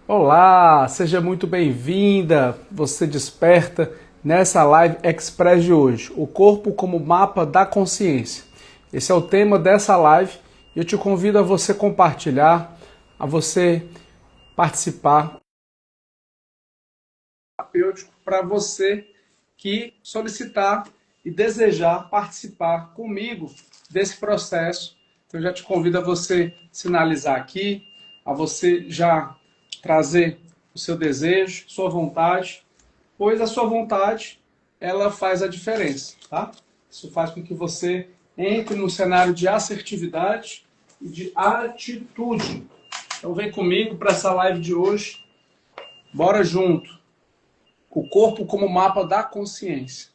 Olá, seja muito bem-vinda, você desperta nessa live express de hoje, o corpo como mapa da consciência. Esse é o tema dessa live e eu te convido a você compartilhar, a você participar terapêutico para você que solicitar e desejar participar comigo desse processo. Então, eu já te convido a você sinalizar aqui, a você já trazer o seu desejo, sua vontade, pois a sua vontade, ela faz a diferença, tá? Isso faz com que você entre no cenário de assertividade e de atitude. Então, vem comigo para essa live de hoje. Bora junto. O corpo como mapa da consciência.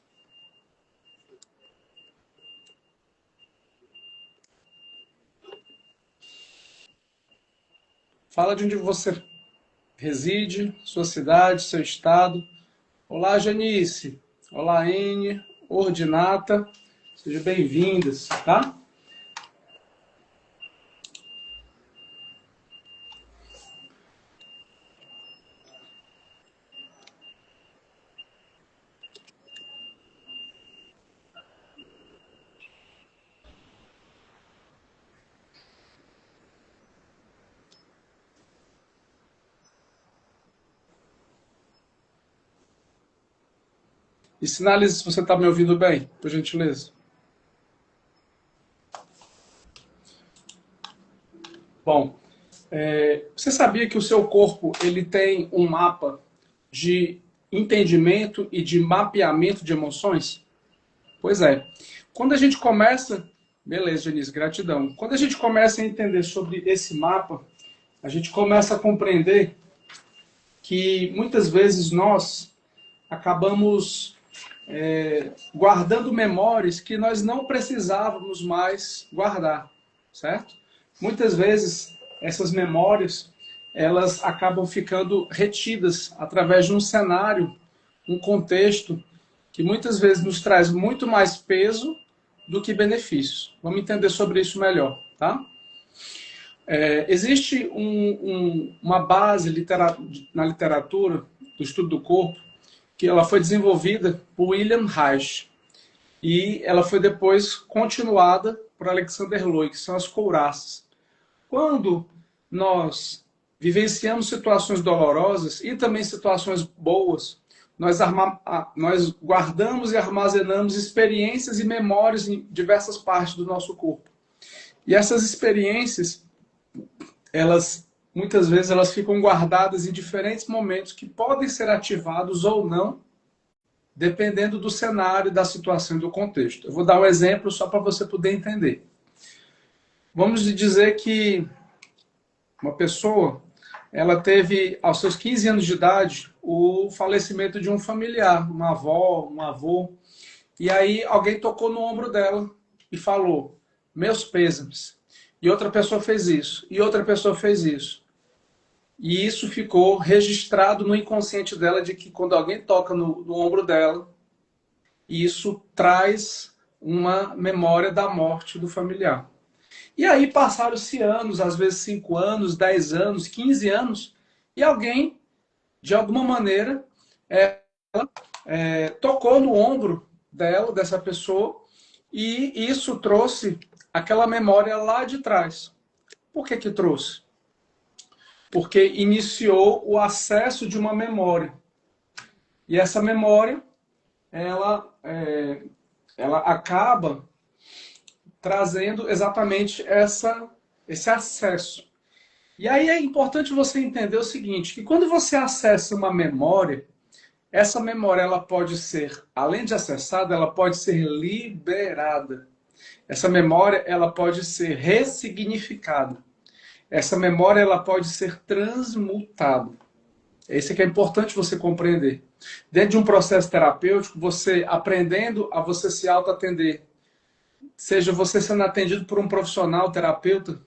Fala de onde você reside, sua cidade, seu estado. Olá, Janice. Olá, N. Ordinata. Sejam bem-vindas, tá? E sinalize se você está me ouvindo bem, por gentileza. Bom, você sabia que o seu corpo ele tem um mapa de entendimento e de mapeamento de emoções? Pois é. Quando a gente começa... Beleza, Janice, gratidão. Quando a gente começa a entender sobre esse mapa, a gente começa a compreender que muitas vezes nós acabamos guardando memórias que nós não precisávamos mais guardar, certo? Muitas vezes essas memórias elas acabam ficando retidas através de um cenário, um contexto que muitas vezes nos traz muito mais peso do que benefícios. Vamos entender sobre isso melhor, tá? Existe uma base na literatura do estudo do corpo que ela foi desenvolvida por William Reich e ela foi depois continuada por Alexander Loy, que são as couraças. Quando nós vivenciamos situações dolorosas e também situações boas, nós guardamos e armazenamos experiências e memórias em diversas partes do nosso corpo. E essas experiências muitas vezes elas ficam guardadas em diferentes momentos que podem ser ativados ou não, dependendo do cenário, da situação e do contexto. Eu vou dar um exemplo só para você poder entender. Vamos dizer que uma pessoa ela teve, aos seus 15 anos de idade, o falecimento de um familiar, uma avó, um avô, e aí alguém tocou no ombro dela e falou, meus pêsames. E outra pessoa fez isso, e outra pessoa fez isso. E isso ficou registrado no inconsciente dela de que quando alguém toca no ombro dela, isso traz uma memória da morte do familiar. E aí passaram-se anos, às vezes 5 anos, 10 anos, 15 anos, e alguém, de alguma maneira, tocou no ombro dela, dessa pessoa, e isso trouxe aquela memória lá de trás. Por que que trouxe? Porque iniciou o acesso de uma memória. E essa memória, ela acaba trazendo exatamente esse acesso. E aí é importante você entender o seguinte, que quando você acessa uma memória, essa memória ela pode ser, além de acessada, ela pode ser liberada. Essa memória ela pode ser ressignificada. Essa memória ela pode ser transmutada. Isso que é importante você compreender. Dentro de um processo terapêutico, você aprendendo a você se autoatender, seja você sendo atendido por um profissional terapeuta,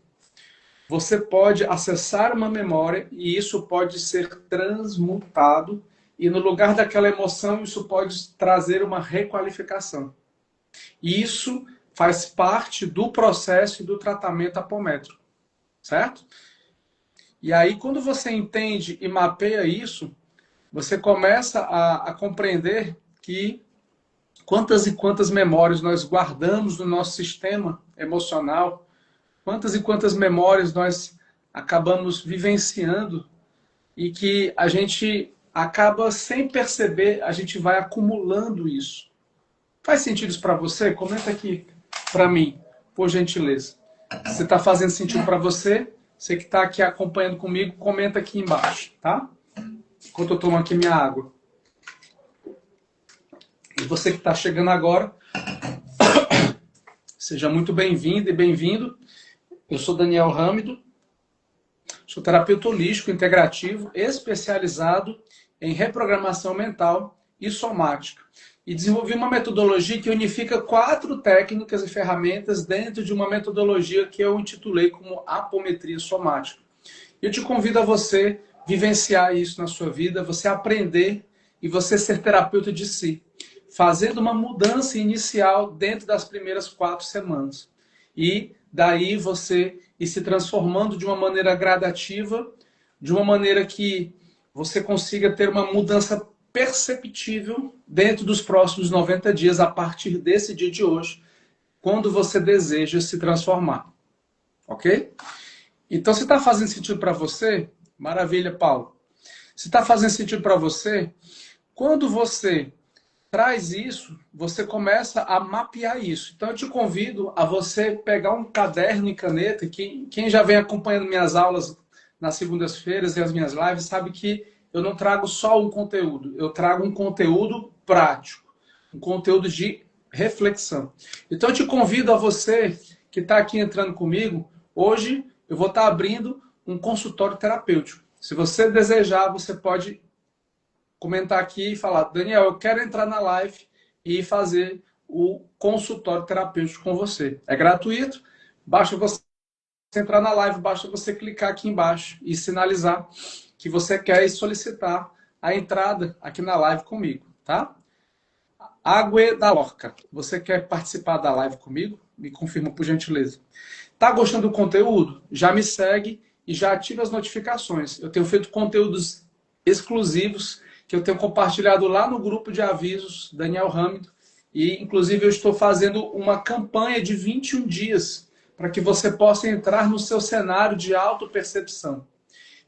você pode acessar uma memória e isso pode ser transmutado e no lugar daquela emoção isso pode trazer uma requalificação. E isso faz parte do processo e do tratamento apométrico, certo? E aí, quando você entende e mapeia isso, você começa a compreender que quantas e quantas memórias nós guardamos no nosso sistema emocional, quantas e quantas memórias nós acabamos vivenciando e que a gente acaba sem perceber, a gente vai acumulando isso. Faz sentido isso para você? Comenta aqui para mim, por gentileza. Se está fazendo sentido para você, você que está aqui acompanhando comigo, comenta aqui embaixo, tá? Enquanto eu tomo aqui minha água. E você que está chegando agora, seja muito bem-vindo e bem-vindo. Eu sou Daniel Râmido, sou terapeuta holístico integrativo especializado em reprogramação mental e somática. E desenvolvi uma metodologia que unifica 4 técnicas e ferramentas dentro de uma metodologia que eu intitulei como apometria somática. Eu te convido a você vivenciar isso na sua vida, você aprender e você ser terapeuta de si, fazendo uma mudança inicial dentro das primeiras 4 semanas. E daí você ir se transformando de uma maneira gradativa, de uma maneira que você consiga ter uma mudança perceptível dentro dos próximos 90 dias, a partir desse dia de hoje, quando você deseja se transformar. Ok? Então, se está fazendo sentido para você, maravilha, Paulo. Se está fazendo sentido para você, quando você traz isso, você começa a mapear isso. Então, eu te convido a você pegar um caderno e caneta. Quem já vem acompanhando minhas aulas nas segundas-feiras e as minhas lives sabe que eu não trago só um conteúdo, eu trago um conteúdo prático, um conteúdo de reflexão. Então eu te convido a você que está aqui entrando comigo, hoje eu vou estar abrindo um consultório terapêutico. Se você desejar, você pode comentar aqui e falar: Daniel, eu quero entrar na live e fazer o consultório terapêutico com você. É gratuito, basta você entrar na live, basta você clicar aqui embaixo e sinalizar que você quer solicitar a entrada aqui na live comigo, tá? Água da Lorca, você quer participar da live comigo? Me confirma, por gentileza. Tá gostando do conteúdo? Já me segue e já ativa as notificações. Eu tenho feito conteúdos exclusivos que eu tenho compartilhado lá no grupo de avisos Daniel Râmido. E, inclusive, eu estou fazendo uma campanha de 21 dias para que você possa entrar no seu cenário de autopercepção.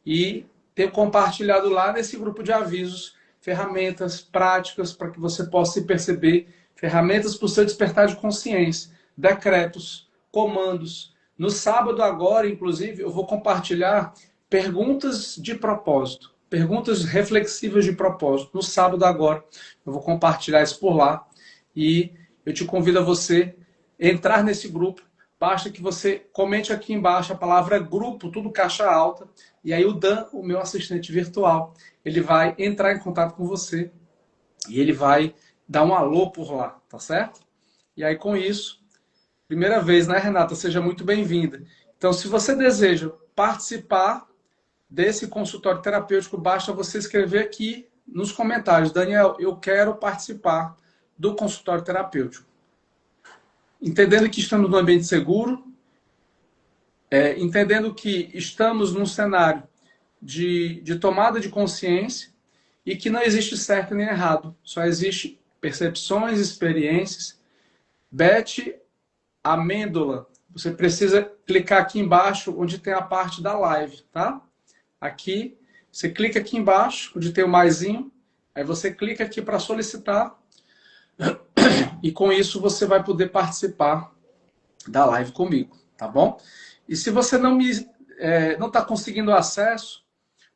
E ter compartilhado lá nesse grupo de avisos ferramentas práticas para que você possa se perceber, ferramentas para o seu despertar de consciência, decretos, comandos. No sábado agora, inclusive, eu vou compartilhar perguntas de propósito, perguntas reflexivas de propósito. No sábado agora, eu vou compartilhar isso por lá e eu te convido a você entrar nesse grupo. Basta que você comente aqui embaixo a palavra grupo, tudo caixa alta, e aí o Dan, o meu assistente virtual, ele vai entrar em contato com você e ele vai dar um alô por lá, tá certo? E aí com isso, primeira vez, né, Renata? Seja muito bem-vinda. Então, se você deseja participar desse consultório terapêutico, basta você escrever aqui nos comentários: Daniel, eu quero participar do consultório terapêutico. Entendendo que estamos num ambiente seguro, entendendo que estamos num cenário de tomada de consciência e que não existe certo nem errado, só existe percepções, experiências. Beth Amêndola, você precisa clicar aqui embaixo onde tem a parte da live, tá? Aqui, você clica aqui embaixo onde tem o maisinho, aí você clica aqui para solicitar e com isso você vai poder participar da live comigo, tá bom? E se você não está conseguindo acesso,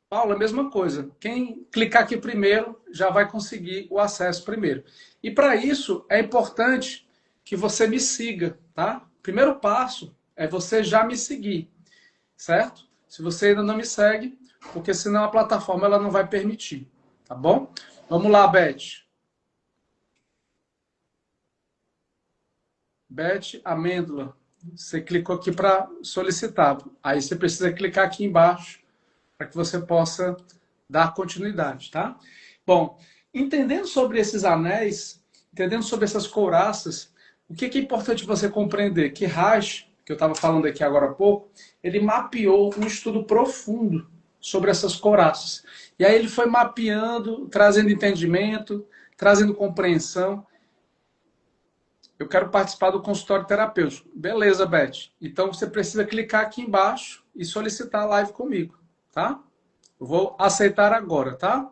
Paulo, é a mesma coisa. Quem clicar aqui primeiro já vai conseguir o acesso primeiro. E para isso é importante que você me siga, tá? Primeiro passo é você já me seguir, certo? Se você ainda não me segue, porque senão a plataforma ela não vai permitir, tá bom? Vamos lá, Beth. Beth Amêndola. Você clicou aqui para solicitar. Aí você precisa clicar aqui embaixo para que você possa dar continuidade, tá? Bom, entendendo sobre esses anéis, entendendo sobre essas couraças, o que é importante você compreender? Que Raj, que eu estava falando aqui agora há pouco, ele mapeou um estudo profundo sobre essas coraças. E aí ele foi mapeando, trazendo entendimento, trazendo compreensão. Eu quero participar do consultório terapêutico. Beleza, Beth. Então você precisa clicar aqui embaixo e solicitar a live comigo, tá? Eu vou aceitar agora, tá?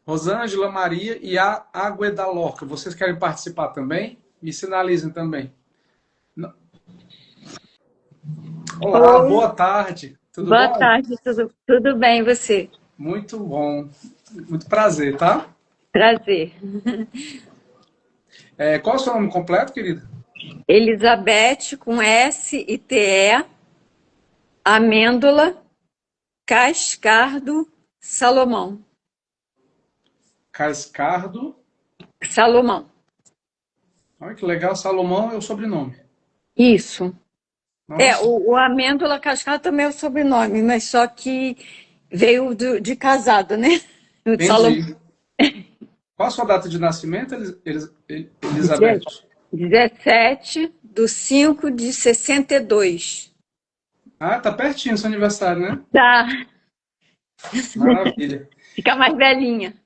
Rosângela, Maria e a Águeda Lorca. Vocês querem participar também? Me sinalizem também. Olá, Oi, boa tarde. Tudo boa bom? tarde, tudo bem, e você? Muito bom. Muito prazer, tá? Prazer. Qual é o seu nome completo, querida? Elizabeth com S e TE, Amêndola, Cascardo, Salomão. Cascardo. Salomão. Olha que legal, Salomão é o sobrenome. Isso. Nossa, O Amêndola Cascardo também é o sobrenome, mas só que veio de casado, né? O Salomão. entendi. Qual a sua data de nascimento, Elizabeth? 17/5/62. Ah, tá pertinho seu aniversário, né? Tá, Maravilha. fica mais velhinha.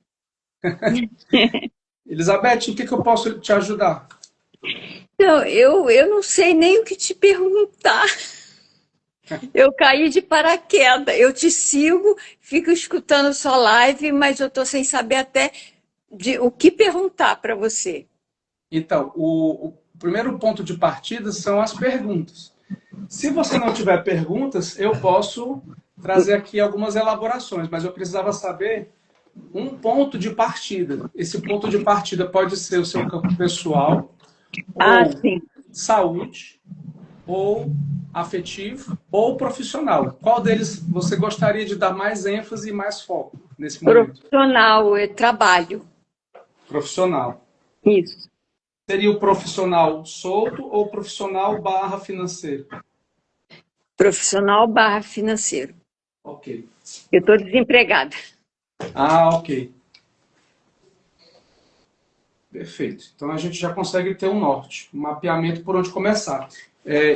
Elizabeth, o que que eu posso te ajudar? Então, eu não sei nem o que te perguntar. Eu caí de paraquedas. Eu te sigo, fico escutando sua live, mas eu estou sem saber até o que perguntar para você. Então, o primeiro ponto de partida são as perguntas. Se você não tiver perguntas, eu posso trazer aqui algumas elaborações, mas eu precisava saber um ponto de partida. Esse ponto de partida pode ser o seu campo pessoal, Ah, ou sim. saúde, ou afetivo, ou profissional. Qual deles você gostaria de dar mais ênfase e mais foco nesse momento? Profissional, trabalho. Profissional. Isso. Seria o profissional solto ou profissional barra financeiro? Profissional barra financeiro. Ok. Eu estou desempregada. Ah, ok. Perfeito. Então a gente já consegue ter um norte, um mapeamento por onde começar.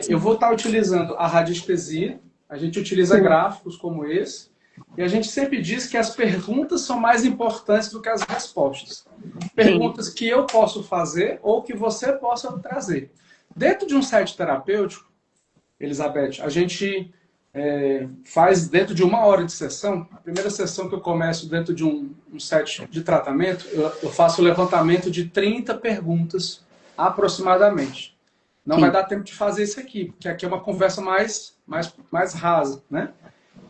Eu vou estar utilizando a radiestesia, a gente utiliza Sim, gráficos como esse, e a gente sempre diz que as perguntas são mais importantes do que as respostas. sim, Perguntas que eu posso fazer ou que você possa trazer. Dentro de um site terapêutico, Elizabeth, a gente faz dentro de 1 hora de sessão. A primeira sessão que eu começo dentro de um set de tratamento, eu faço o levantamento de 30 perguntas aproximadamente. Não vai sim. dar tempo de fazer isso aqui, porque aqui é uma conversa mais rasa, né?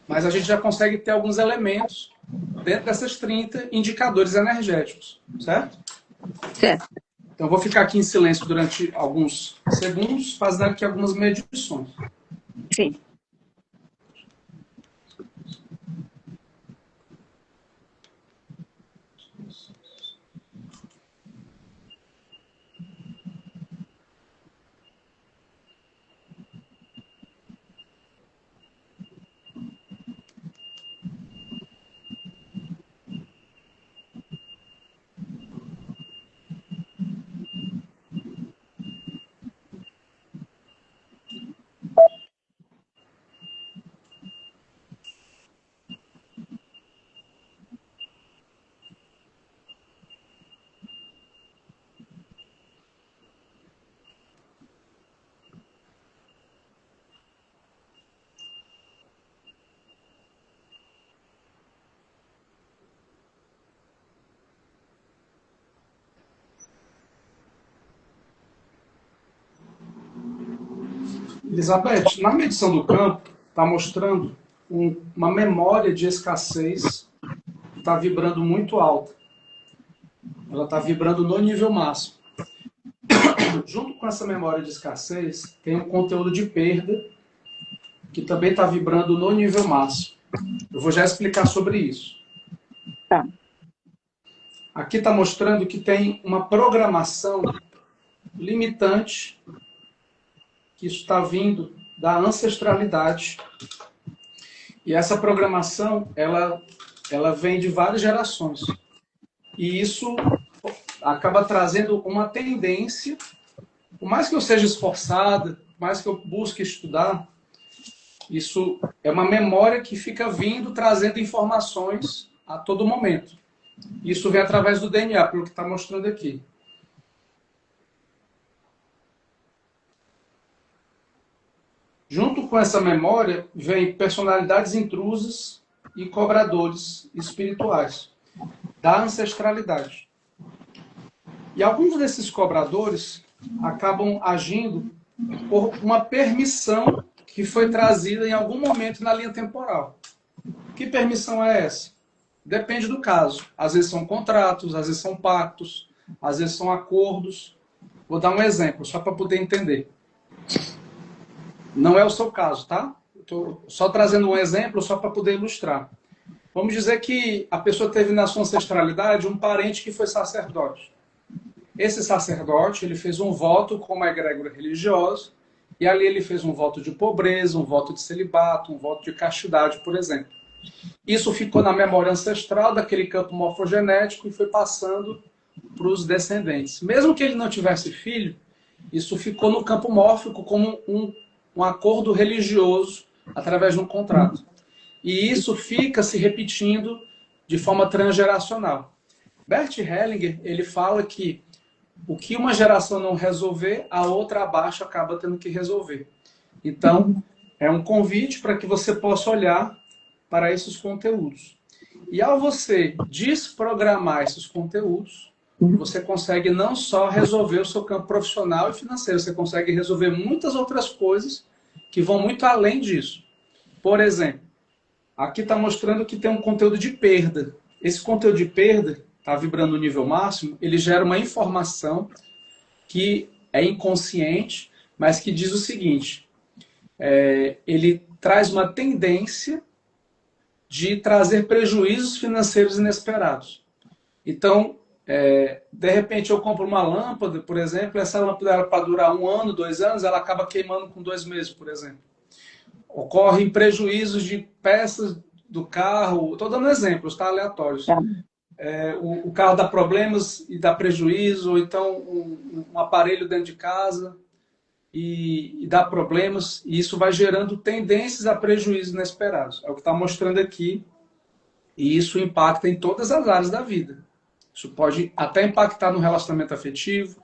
Mas a gente já consegue ter alguns elementos dentro dessas 30 indicadores energéticos, certo? Certo. Então eu vou ficar aqui em silêncio durante alguns segundos, fazendo aqui algumas medições. Sim. Elizabeth, na medição do campo, está mostrando uma memória de escassez que está vibrando muito alta. Ela está vibrando no nível máximo. Junto com essa memória de escassez, tem um conteúdo de perda que também está vibrando no nível máximo. Eu vou já explicar sobre isso. Tá. Aqui está mostrando que tem uma programação limitante, que isso está vindo da ancestralidade. E essa programação, ela vem de várias gerações. E isso acaba trazendo uma tendência por mais que eu seja esforçada, por mais que eu busque estudar, isso é uma memória que fica vindo, trazendo informações a todo momento. Isso vem através do DNA, pelo que está mostrando aqui. Junto com essa memória, vem personalidades intrusas e cobradores espirituais da ancestralidade. E alguns desses cobradores acabam agindo por uma permissão que foi trazida em algum momento na linha temporal. Que permissão é essa? Depende do caso. Às vezes são contratos, às vezes são pactos, às vezes são acordos. Vou dar um exemplo, só para poder entender. Não é o seu caso, tá? Estou só trazendo um exemplo só para poder ilustrar. Vamos dizer que a pessoa teve na sua ancestralidade um parente que foi sacerdote. Esse sacerdote, ele fez um voto com uma egrégora religiosa, e ali ele fez um voto de pobreza, um voto de celibato, um voto de castidade, por exemplo. Isso ficou na memória ancestral daquele campo morfogenético e foi passando para os descendentes. Mesmo que ele não tivesse filho, isso ficou no campo mórfico como um acordo religioso através de um contrato. E isso fica se repetindo de forma transgeracional. Bert Hellinger, ele fala que o que uma geração não resolver, a outra abaixo acaba tendo que resolver. Então, é um convite para que você possa olhar para esses conteúdos. E ao você desprogramar esses conteúdos, você consegue não só resolver o seu campo profissional e financeiro, você consegue resolver muitas outras coisas que vão muito além disso. Por exemplo, aqui está mostrando que tem um conteúdo de perda. Esse conteúdo de perda está vibrando no nível máximo, ele gera uma informação que é inconsciente, mas que diz o seguinte, ele traz uma tendência de trazer prejuízos financeiros inesperados. Então, de repente eu compro uma lâmpada, por exemplo, essa lâmpada era para durar 1 ano, 2 anos, ela acaba queimando com 2 meses, por exemplo. Ocorrem prejuízos de peças do carro, estou dando exemplos, tá? Aleatórios. O carro dá problemas e dá prejuízo, ou então um aparelho dentro de casa e dá problemas, e isso vai gerando tendências a prejuízos inesperados. É o que está mostrando aqui, e isso impacta em todas as áreas da vida. Isso pode até impactar no relacionamento afetivo,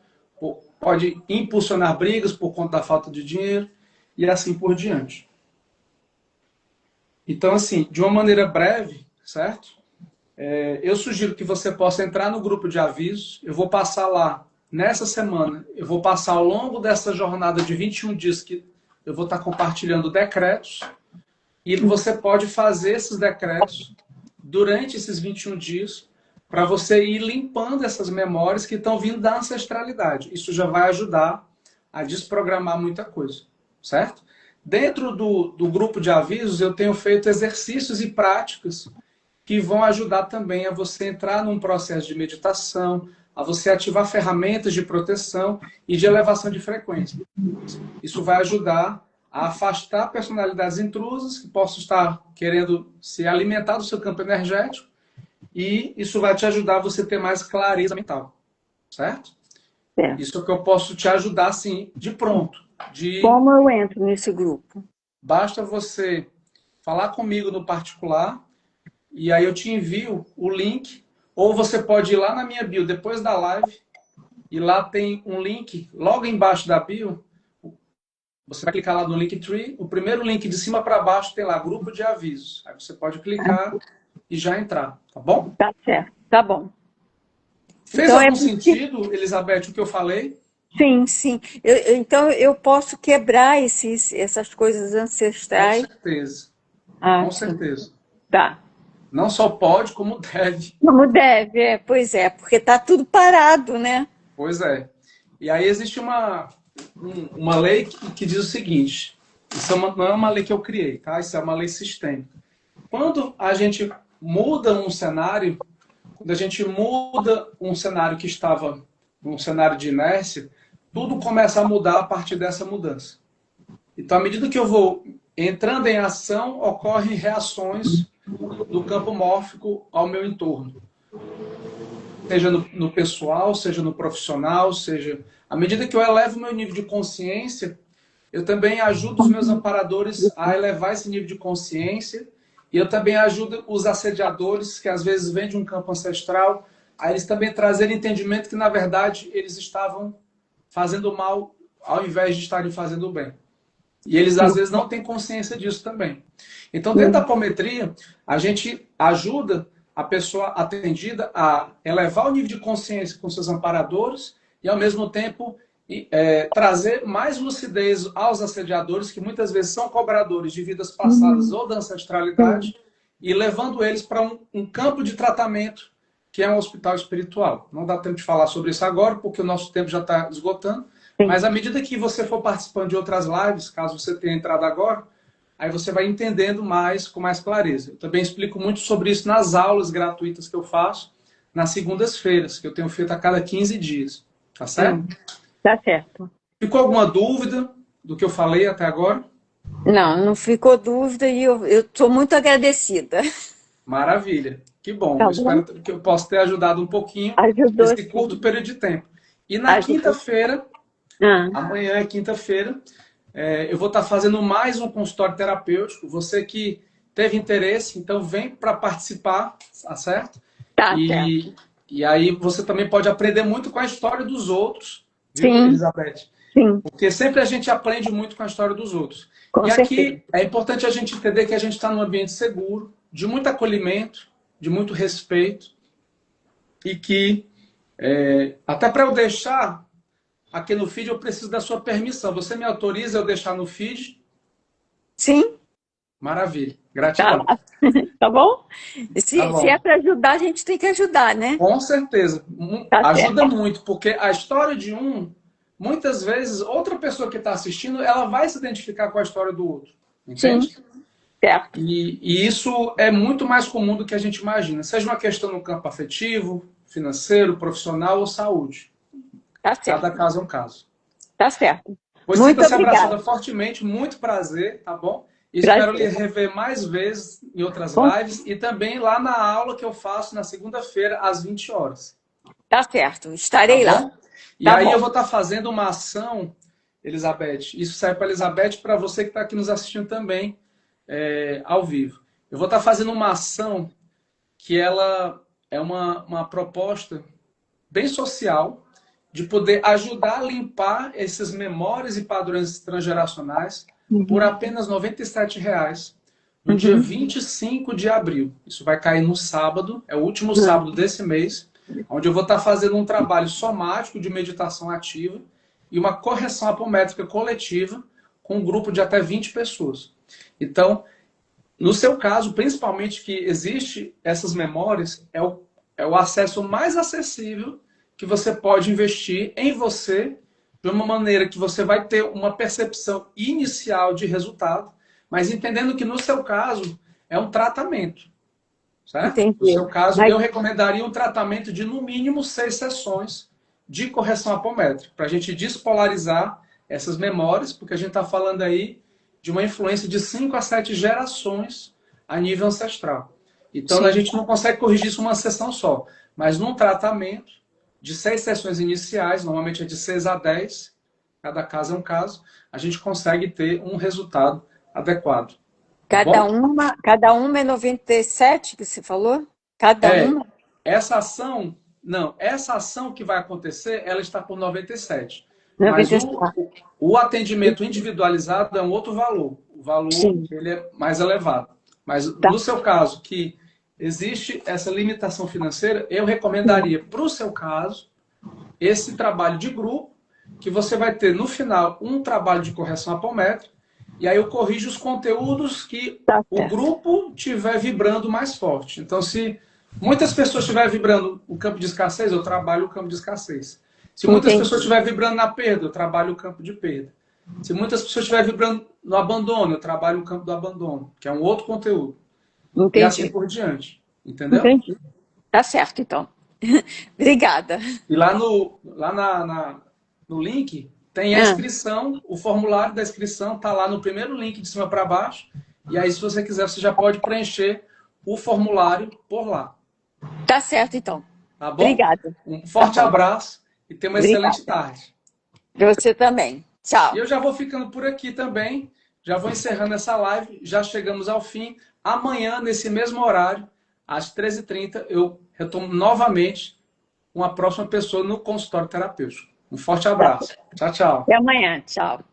pode impulsionar brigas por conta da falta de dinheiro, e assim por diante. Então, assim, de uma maneira breve, certo? Eu sugiro que você possa entrar no grupo de avisos. Eu vou passar lá nessa semana. Eu vou passar ao longo dessa jornada de 21 dias que eu vou estar compartilhando decretos. E você pode fazer esses decretos durante esses 21 dias para você ir limpando essas memórias que estão vindo da ancestralidade. Isso já vai ajudar a desprogramar muita coisa, certo? Dentro do grupo de avisos, eu tenho feito exercícios e práticas que vão ajudar também a você entrar num processo de meditação, a você ativar ferramentas de proteção e de elevação de frequência. Isso vai ajudar a afastar personalidades intrusas que possam estar querendo se alimentar do seu campo energético, e isso vai te ajudar a você ter mais clareza mental, certo? Isso é o que eu posso te ajudar, assim, de pronto. Como eu entro nesse grupo? Basta você falar comigo no particular, e aí eu te envio o link, ou você pode ir lá na minha bio depois da live, e lá tem um link, logo embaixo da bio, você vai clicar lá no Linktree, o primeiro link de cima para baixo tem lá, grupo de avisos. Aí você pode clicar e já entrar, tá bom? Tá certo, tá bom. Fez então algum sentido, Elizabeth, o que eu falei? Sim, sim. Então eu posso quebrar essas coisas ancestrais. Com certeza. Com Sim. certeza. Tá. Não só pode, como deve. Como deve, pois é, porque está tudo parado, né? Pois é. E aí existe uma lei que diz o seguinte, isso não é uma lei que eu criei, tá? Isso é uma lei sistêmica. Quando a gente muda um cenário, quando a gente muda um cenário que estava num cenário de inércia, tudo começa a mudar a partir dessa mudança. Então, à medida que eu vou entrando em ação, ocorrem reações do campo mórfico ao meu entorno. seja no pessoal, seja no profissional, seja... À medida que eu elevo o meu nível de consciência, eu também ajudo os meus amparadores a elevar esse nível de consciência e eu também ajudo os assediadores, que às vezes vêm de um campo ancestral, a eles também trazerem entendimento que, na verdade, eles estavam fazendo mal ao invés de estarem fazendo bem. E eles, às vezes, não têm consciência disso também. Então, dentro da apometria, a gente ajuda a pessoa atendida a elevar o nível de consciência com seus amparadores e, ao mesmo tempo, trazer mais lucidez aos assediadores, que muitas vezes são cobradores de vidas passadas ou da ancestralidade, e levando eles para um campo de tratamento, que é um hospital espiritual. Não dá tempo de falar sobre isso agora, porque o nosso tempo já está esgotando, mas à medida que você for participando de outras lives, caso você tenha entrado agora, aí você vai entendendo mais, com mais clareza. Eu também explico muito sobre isso nas aulas gratuitas que eu faço, nas segundas-feiras, que eu tenho feito a cada 15 dias. Tá certo? Tá certo. Ficou alguma dúvida do que eu falei até agora? Não, não ficou dúvida e eu estou muito agradecida. Maravilha. Que bom. Tá Eu bom? espero que eu possa ter ajudado um pouquinho Ajudou, nesse sim. curto período de tempo. E na Ajudou. quinta-feira, Ah, amanhã é quinta-feira, eu vou estar fazendo mais um consultório terapêutico. Você que teve interesse, então vem para participar, tá certo? tá certo. E aí você também pode aprender muito com a história dos outros, viu, Sim, Elizabeth? sim, Porque sempre a gente aprende muito com a história dos outros. com E aqui certeza. é importante a gente entender que a gente está num ambiente seguro, de muito acolhimento, de muito respeito, e que, até para eu deixar aqui no feed, eu preciso da sua permissão. Você me autoriza eu deixar no feed? Sim, Maravilha. tá Gratidão. lá. Tá bom? Tá Se é bom. para ajudar, a gente tem que ajudar, né? Com certeza. Tá Ajuda certo. muito, porque a história de um, muitas vezes, outra pessoa que está assistindo, ela vai se identificar com a história do outro. Sim, Entende? certo. E isso é muito mais comum do que a gente imagina. Seja uma questão no campo afetivo, financeiro, profissional ou saúde. Tá Cada certo. caso é um caso. Tá certo. Pois Muito sinta-se abraçada obrigada. fortemente, muito prazer, tá bom? Espero lhe Prazer. rever mais vezes em outras Bom, lives e também lá na aula que eu faço na segunda-feira, às 20 horas. tá certo. Tá Estarei lá. bom? E Tá aí eu bom. vou estar fazendo uma ação, Elizabeth. Isso serve para Elizabeth e para você que está aqui nos assistindo também, ao vivo. Eu vou estar fazendo uma ação que ela é uma proposta bem social de poder ajudar a limpar essas memórias e padrões transgeracionais por apenas R$ 97 no dia 25 de abril. Isso vai cair no sábado, é o último sábado desse mês, onde eu vou estar fazendo um trabalho somático de meditação ativa e uma correção apométrica coletiva com um grupo de até 20 pessoas. Então, no seu caso, principalmente que existe essas memórias, é o acesso mais acessível que você pode investir em você de uma maneira que você vai ter uma percepção inicial de resultado, mas entendendo que no seu caso é um tratamento, certo? No Entendi. seu caso, Mas eu recomendaria um tratamento de no mínimo 6 sessões de correção apométrica, para a gente despolarizar essas memórias, porque a gente está falando aí de uma influência de 5 a 7 gerações a nível ancestral. Então, a sim, gente não consegue corrigir isso numa sessão só, mas num tratamento de 6 sessões iniciais, normalmente é de 6 a 10, cada caso é um caso, a gente consegue ter um resultado adequado. Tá bom? cada uma é 97 que você falou? Cada uma? Essa ação, não, essa ação que vai acontecer, ela está por 97. Mas 97. o atendimento individualizado é um outro valor. O valor Sim, ele é mais elevado. Mas tá. no seu caso, que existe essa limitação financeira, eu recomendaria para o seu caso esse trabalho de grupo, que você vai ter no final um trabalho de correção apométrica, e aí eu corrijo os conteúdos que Tá o certo. grupo tiver vibrando mais forte. Então, se muitas pessoas estiverem vibrando o campo de escassez, eu trabalho o campo de escassez. Se muitas Entendi. pessoas estiverem vibrando na perda, eu trabalho o campo de perda. Se muitas pessoas estiverem vibrando no abandono, eu trabalho o campo do abandono, que é um outro conteúdo. E assim Entendi. por diante. Entendeu? Entendi. Tá certo, então. Obrigada. E lá no link tem a Ah, inscrição, o formulário da inscrição está lá no primeiro link de cima para baixo. E aí, se você quiser, você já pode preencher o formulário por lá. tá certo, então. Tá bom? Obrigada. Um Tá forte bom. abraço e tenha uma excelente Obrigada. tarde. Você também. E Tchau. eu já vou ficando por aqui também. Já vou encerrando essa live. Já chegamos ao fim. Amanhã, nesse mesmo horário, às 13h30, eu retomo novamente uma próxima pessoa no consultório terapêutico. Um forte Tá. abraço. Tchau, tchau. Até amanhã. Tchau.